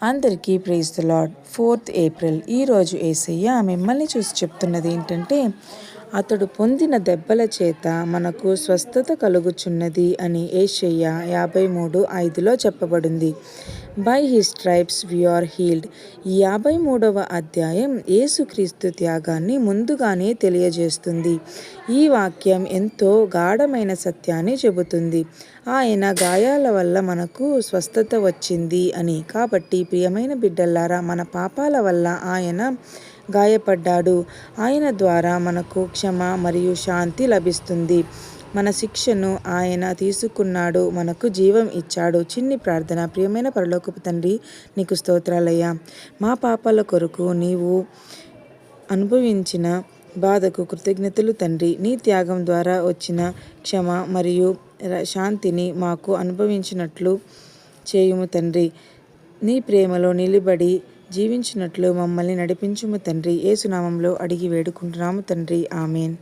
అందరికీ praise the lord. 4th April. ఈరోజు యేసయ్య మిమ్మల్ని చూసి చెప్తున్నది ఏంటంటే, అతడు పొందిన దెబ్బల చేత మనకు స్వస్థత కలుగుచున్నది అని యెషయా 53:5లో చెప్పబడింది. By his stripes we are healed. ఈ 53వ అధ్యాయం యేసుక్రీస్తు త్యాగాన్ని ముందుగానే తెలియజేస్తుంది. ఈ వాక్యం ఎంతో గాఢమైన సత్యాన్ని చెబుతుంది. ఆయన గాయాల వల్ల మనకు స్వస్థత వచ్చింది అని. కాబట్టి ప్రియమైన బిడ్డలారా, మన పాపాల వల్ల ఆయన గాయపడ్డాడు. ఆయన ద్వారా మనకు క్షమ మరియు శాంతి లభిస్తుంది. మన శిక్షను ఆయన తీసుకున్నాడు, మనకు జీవం ఇచ్చాడు. చిన్ని ప్రార్థన. ప్రియమైన పరలోకపు తండ్రి, నీకు స్తోత్రాలయ్యా. మా పాపాల కొరకు నీవు అనుభవించిన బాధకు కృతజ్ఞతలు తండ్రి. నీ త్యాగం ద్వారా వచ్చిన క్షమ మరియు శాంతిని మాకు అనుభవించినట్లు చేయుము తండ్రి. నీ ప్రేమలో నిలబడి జీవించినట్లు మమ్మల్ని నడిపించుము తండ్రి. యేసు నామములో అడిగి వేడుకుంటున్నాము తండ్రి. ఆమేన్.